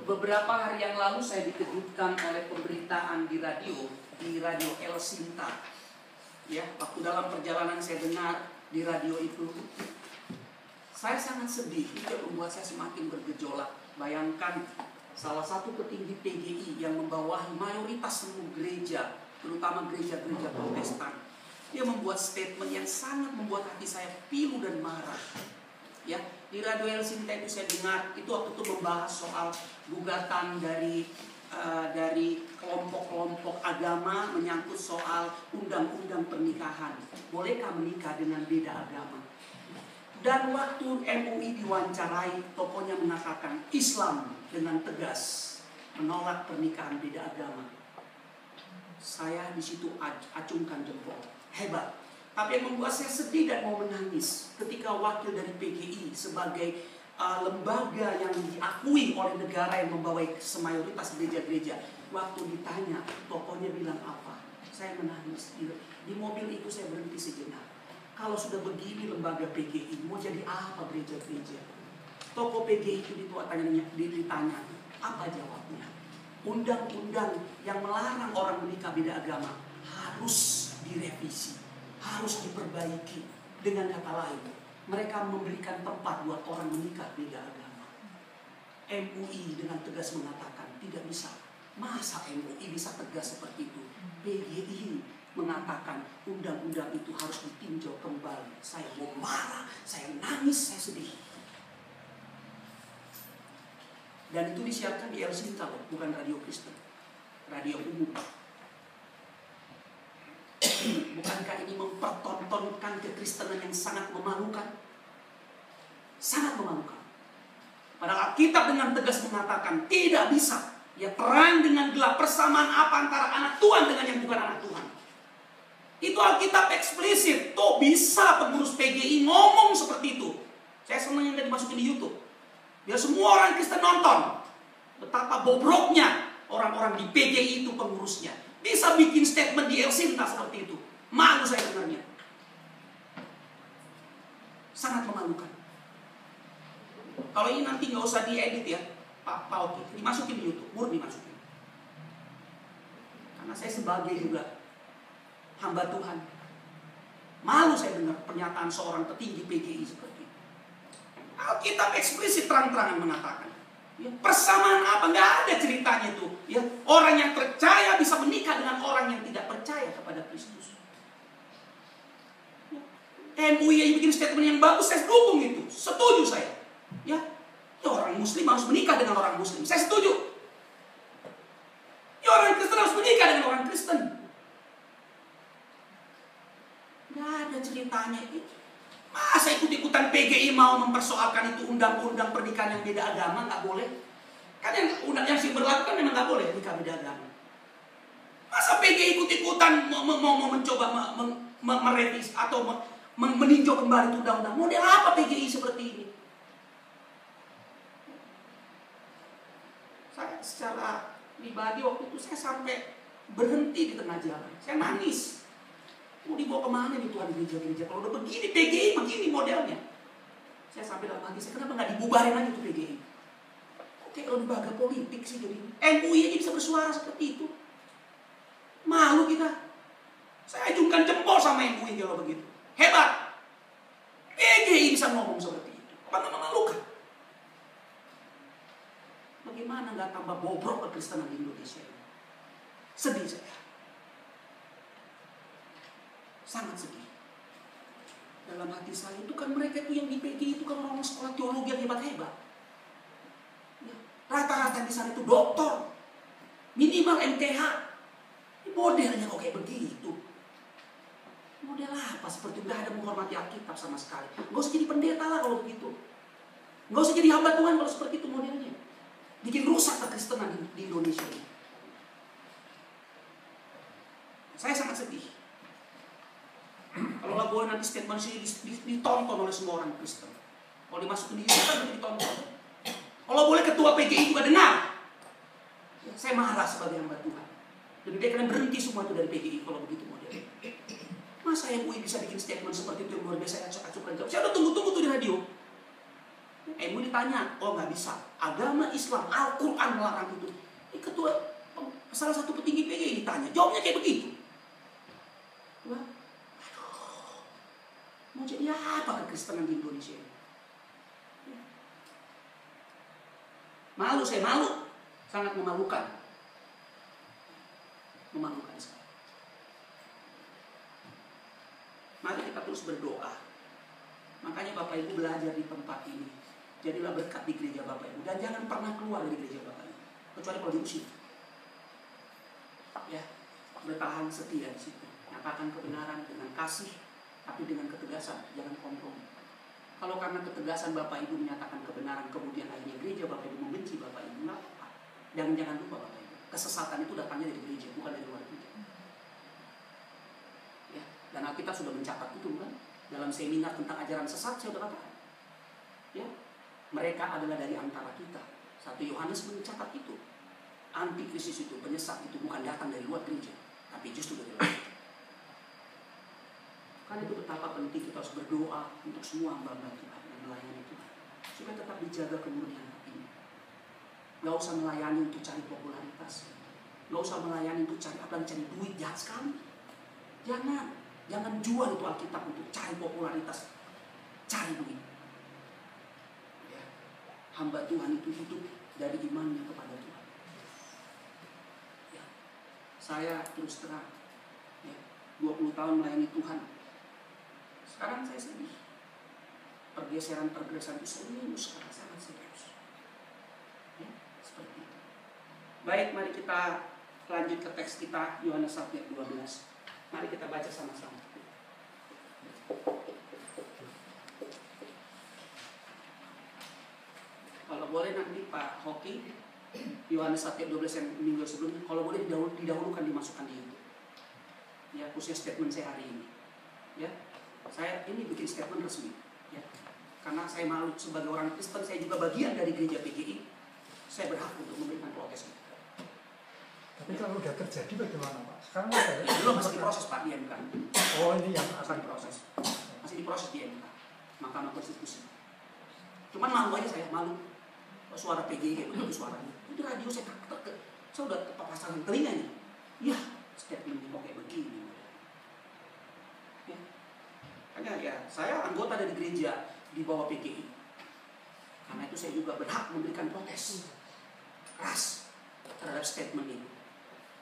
Beberapa hari yang lalu saya dikejutkan oleh pemberitaan di radio El Sinta. Ya, waktu dalam perjalanan saya dengar di radio itu, saya sangat sedih. Itu membuat saya semakin bergejolak. Bayangkan salah satu petinggi PGI yang membawahi mayoritas semua gereja, terutama gereja-gereja Protestan, dia membuat statement yang sangat membuat hati saya pilu dan marah. Ya, di radio El Sinta itu saya dengar itu waktu itu membahas soal gugatan dari kelompok-kelompok agama menyangkut soal undang-undang pernikahan. Bolehkah menikah dengan beda agama? Dan waktu MUI diwawancarai, tokohnya mengatakan Islam dengan tegas menolak pernikahan beda agama. Saya di situ acungkan jempol. Hebat. Tapi yang membuat saya sedih dan mau menangis ketika wakil dari PGI sebagai lembaga yang diakui oleh negara yang membawahi semayoritas gereja-gereja, waktu ditanya tokohnya bilang apa, saya menangis. Di mobil itu saya berhenti sejenak. Kalau sudah begini lembaga PGI, mau jadi apa gereja-gereja? Tokoh PGI itu ditanya, apa jawabnya? Undang-undang yang melarang orang menikah beda agama harus direvisi, harus diperbaiki. Dengan kata lain, mereka memberikan tempat buat orang menikah beda agama. MUI dengan tegas mengatakan tidak bisa. Masa MUI bisa tegas seperti itu? PGI mengatakan undang-undang itu harus ditinjau kembali. Saya mau marah, saya nangis, saya sedih. Dan itu disiarkan di El Sinta, bukan radio Kristen, radio umum. Bukankah ini mempertontonkan kekristenan yang sangat memalukan? Sangat memalukan. Padahal Alkitab dengan tegas mengatakan tidak bisa. Ya, terang dengan gelap, persamaan apa antara anak Tuhan dengan yang bukan anak Tuhan. Itu Alkitab eksplisit. Tuh bisa pengurus PGI ngomong seperti itu. Saya senang yang tadi masukin di YouTube. Biar semua orang Kristen nonton betapa bobroknya orang-orang di PGI itu pengurusnya. Bisa bikin statement di El Sinta seperti itu. Malu saya dengarnya. Sangat memalukan. Kalau ini nanti nggak usah diedit ya, Pak Oki, dimasukin di YouTube, murni dimasukin. Karena saya sebagai juga hamba Tuhan, malu saya dengar pernyataan seorang petinggi PGI seperti itu. Alkitab eksplisit terang-terangan mengatakan, ya, persamaan apa? Nggak ada ceritanya itu. Ya, orang yang percaya bisa menikah dengan orang yang tidak percaya kepada Kristus. MUI yang bikin statement yang bagus, saya dukung itu, setuju saya. Ya, orang Muslim harus menikah dengan orang Muslim, saya setuju. Ya, orang Kristen harus menikah dengan orang Kristen. Nggak ada ceritanya itu. Masa ikut-ikutan PGI mau mempersoalkan itu undang-undang pernikahan yang beda agama? Nggak boleh. Kan yang sih berlaku kan memang nggak boleh nikah beda agama. Masa PGI ikut-ikutan mau mencoba merevisi atau meninjau kembali itu undang-undang? Model apa PGI seperti ini? Saya secara pribadi waktu itu saya sampai berhenti di tengah jalan. Saya nangis. Mau dibawa kemana nih Tuhan gereja-gereja? Kalau udah begini PGI begini modelnya. Saya sampai dalam hati saya, kenapa nggak dibubarin aja tuh PGI? Oke, kalau lembaga politik sih jadi MUI aja bisa bersuara seperti itu. Malu kita. Saya ajungkan jempol sama MUI kalau begitu. Hebat. PGI bisa ngomong seperti itu. Apa nggak memalukan? Bagaimana nggak tambah bobrok kekristenan di Indonesia ini? Sedih saya. Sangat sedih. Dalam hati saya itu kan mereka itu yang di PGI itu kan orang sekolah teologi yang hebat-hebat. Ya, rata-rata di sana itu doktor, minimal MTH. Modelnya kok kayak begitu. Model apa seperti itu? Gak ada menghormati Alkitab sama sekali. Gak usah jadi pendeta lah kalau begitu. Gak usah jadi hamba Tuhan kalau seperti itu modelnya. Bikin rusak kekristenan di Indonesia ini. Saya sangat sedih. Kalau nggak boleh nanti statement sini ditonton oleh semua orang Kristen. Kalau dimasukin di YouTube kan ditonton. Kalau boleh ketua PGI juga dengar. Ya, saya marah sebagai hamba Tuhan. Lebih baik kalian berhenti semua itu dari PGI kalau begitu modelnya. Masa MUI bisa bikin statement seperti itu yang luar biasa acuk-acukan jawab. Saya udah tunggu-tunggu tuh di radio. MUI ditanya, oh nggak bisa. Agama Islam, Al-Quran melarang itu. Ketua salah satu petinggi PGI ditanya, jawabnya kayak begitu. Wah, aduh, mau jadi apa kekristenan di Indonesia ini? Malu, saya malu, sangat memalukan, memalukan sekali. Mari kita terus berdoa. Makanya Bapak Ibu belajar di tempat ini. Jadilah berkat di gereja Bapak Ibu. Dan jangan pernah keluar dari gereja Bapak Ibu. Kecuali kalau diusir. Ya, bertahan setia di situ. Nyatakan kebenaran dengan kasih, tapi dengan ketegasan. Jangan kompromi. Kalau karena ketegasan Bapak Ibu menyatakan kebenaran, kemudian akhirnya gereja Bapak Ibu membenci Bapak Ibu, nggak apa-apa. Dan jangan lupa Bapak Ibu, kesesatan itu datangnya dari gereja, bukan dari luar gereja. Ya, dan Alkitab sudah mencatat itu kan. Dalam seminar tentang ajaran sesat saya sudah katakan. Ya, mereka adalah dari antara kita. 1 Yohanes mencatat itu. Antikristus itu, penyesat itu bukan datang dari luar gereja, tapi justru dari luar. Karena itu betapa penting kita harus berdoa untuk semua hamba-hamba Tuhan yang melayani Tuhan, supaya tetap dijaga kemurnian hatinya. Gak usah melayani untuk cari popularitas, gak usah melayani untuk cari apa, cari duit, jahat sekali. Jangan jual itu Alkitab untuk cari popularitas, cari duit. Ya. Hamba Tuhan itu hidup dari imannya kepada Tuhan. Ya. Saya terus terang, ya, 20 tahun melayani Tuhan. Sekarang saya sedih. Pergeseran itu serius, sangat serius. Ya, seperti itu. Baik, mari kita lanjut ke teks kita, Yohanes 1 ayat 12. Mari kita baca sama-sama. Kalau boleh nanti Pak Hoki, Yohanes 1 ayat 12 yang minggu sebelumnya, kalau boleh didahulukan dimasukkan di YouTube. Ya, khususnya statement saya hari ini. Ya, saya ini bikin statement resmi. Ya, karena saya malu sebagai orang Kristen, saya juga bagian dari gereja PGI. Saya berhak untuk memberikan protes. Tapi kalau udah terjadi bagaimana Pak? Sekarang ada belum, masih diproses Pak di MK. Oh, ini yang akan diproses. Masih diproses di MK, Mahkamah Konstitusi. Cuman malu aja saya, malu. Suara PGI kayak begitu suaranya. Itu radio saya udah pasang telinganya. Ya, statement kok kayak begini. Ya. Hanya ya, saya anggota dari gereja di bawah PGI. Karena itu saya juga berhak memberikan protes keras terhadap statement itu.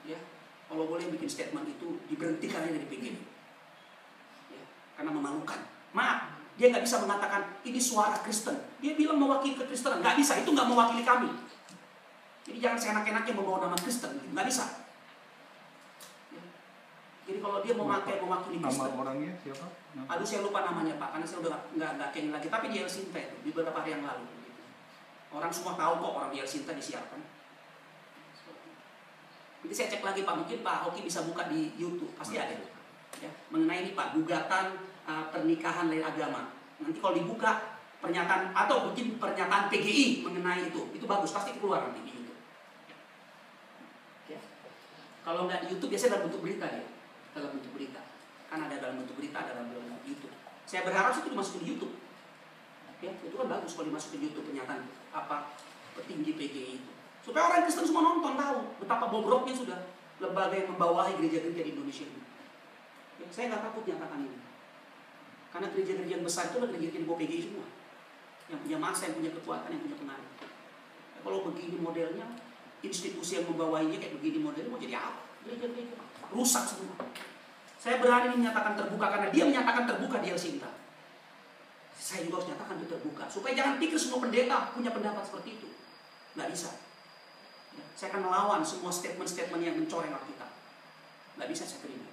Ya, kalau boleh bikin statement itu diberhentikan dari PGI. Ya, karena memalukan. Maaf, dia nggak bisa mengatakan ini suara Kristen. Dia bilang mewakili kekristenan, nggak bisa. Itu nggak mewakili kami. Jadi jangan seenak-enaknya membawa nama Kristen, nggak bisa. Ya. Jadi kalau dia mewakili Kristen. Nama orangnya siapa? Aduh saya lupa namanya Pak, karena saya udah nggak kayaknya lagi. Tapi dia Sinta itu di beberapa hari yang lalu. Orang semua tahu kok orang dia Sinta disiarkan. Jadi saya cek lagi Pak, mungkin Pak Hoki bisa buka di YouTube, pasti ada. Ya, mengenai ini Pak, gugatan pernikahan lain agama. Nanti kalau dibuka pernyataan atau mungkin pernyataan PGI mengenai itu bagus, pasti keluar nanti di YouTube. Ya. Kalau nggak di YouTube biasanya dalam bentuk berita ya, dalam bentuk berita. Kan ada dalam bentuk berita, ada dalam bentuk YouTube. Saya berharap itu dimasukin di YouTube. Ya, itu kan bagus kalau dimasukin di YouTube pernyataan apa petinggi PGI itu. Supaya orang Kristen semua nonton tahu betapa bobroknya sudah lembaga yang membawahi gereja-gereja di Indonesia ini. Ya, saya nggak takut nyatakan ini. Karena gereja-gereja yang besar itu adalah gereja yang bawa PGI semua. Yang punya massa, yang punya kekuatan, yang punya pengaruh. Ya, kalau begini modelnya, institusi yang membawahinya kayak begini modelnya, mau jadi apa? Gereja-gereja rusak semua. Saya berani menyatakan terbuka karena dia menyatakan terbuka di Helsinta. Saya juga harus nyatakan itu terbuka. Supaya jangan pikir semua pendeta punya pendapat seperti itu. Nggak bisa. Ya, saya akan melawan semua statement-statement yang mencoreng Alkitab. Nggak bisa saya terima.